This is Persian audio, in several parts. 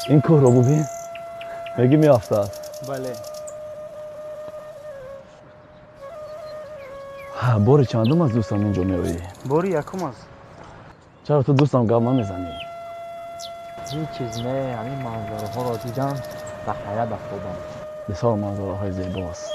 این کوه رو ببین بگی میافتد. بله. باری چندم از دوستان اینجا میایی؟ باری یکم است. چرا تو دوستم گام نمیزنی؟ هیچ چیز نه، همین منظره ها را دیدم و حیرت افتادم. بسیار منظره های زیباست.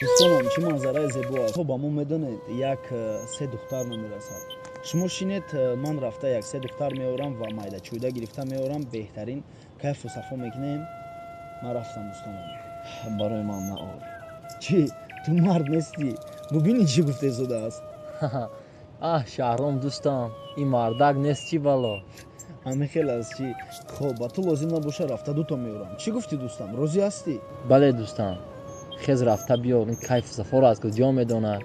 دوستانم چه منظره زیبا است. با ما میدونید یک سه دختر نمیرسد. شما شینید من رفته یک سه دختر میارم و مایده چویده گرفته میارم، بهترین کیف و صفا میکنیم. من رفتم دوستانم. برای من نه آور. چی؟ تو مرد نیستی؟ ببینی چی گفته زده است. شهرام دوستم، این مردک نیست چی بالا؟ همه خیلی از چی؟ خب با تو لازم نباشه رفته دوتا میارم. چی گفتی دوستم؟ راضی هستی؟ بله دوستم، خیز رفته بیار، این کیف صفا را از کجا میدونه؟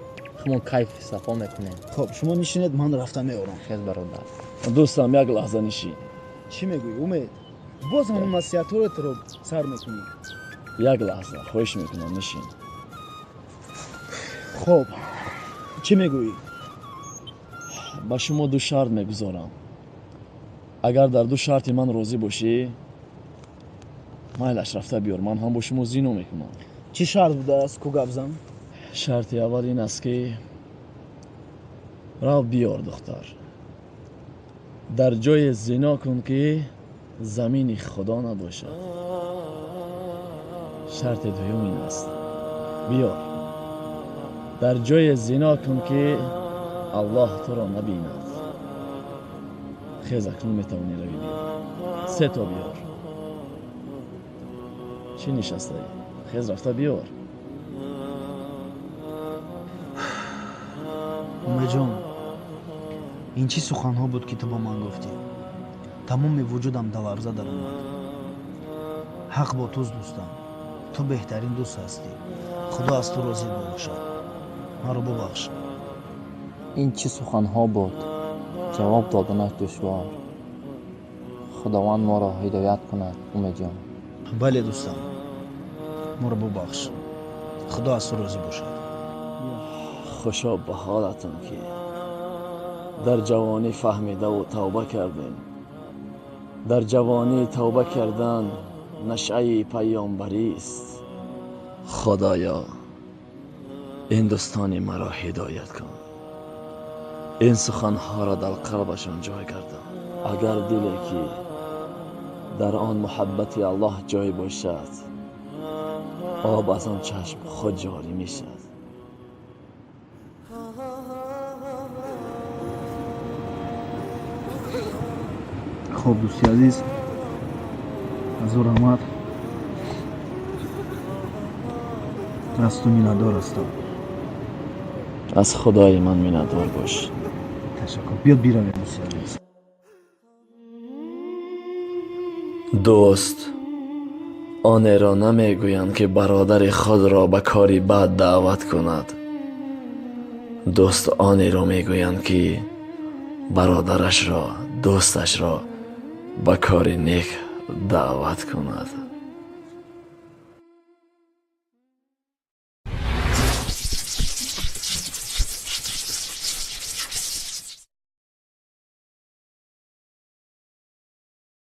همون کیف صفا میکنیم. خب شما نشینید من رفته میارم. خیز برادر. دوستم یک لحظه نشین. چی میگوی امید؟ باز همون نصیحت رو سر میکنی. یک لحظه خواهش میکنم نشین. خب چی میگویی؟ با شما دو شرط میگذارم. اگر در دو شرط من راضی باشی مایلش رفته بیار، من هم با شما زینو میکنم. چی شرط بوده است کو گفزم؟ شرط اول این است که رو بیار دختر، در جای زنا کن که زمین خدا نباشد. شرط دوم این است بیار در جای زنا کن که الله تو را نبیند. خیز اکنون میتوانی روی بیار. سه تا بیار. چی نشسته ای؟ خیز رفته بیار. امید جان این چی سخنها بود که تو با من گفتی؟ تمام وجودم دلرزه در اومد. حق با توست دوستم، تو بهترین دوست هستی. خدا از تو راضی باشد. من رو ببخش. این چی سخنها بود؟ جواب دادنش دشوار. خداوند ما را هدایت کند امید جان. بله دوستم، ما رو ببخش. خدا از تو راضی باشد. خوشا به حالتون که در جوانی فهمیده و توبه کردین. در جوانی توبه کردن نشأه پیامبری است. خدایا این دوستان مرا هدایت کن، این سخنها را در قلبشان جای گردان. اگر دلی که در آن محبت الله جای باشد آب از آن چشم خود جاری می شد. خب دوستی عزیز، از او رحمت از تو میندار هستم. از خدای من میندار باش. تشکر. بیاد بیرویم دوستی عزیز. دوست آن را نمیگویند که برادر خود را به کاری بد دعوت کند. دوست آن را میگویند که برادرش را، دوستش را به کاری نیک دعوت کند.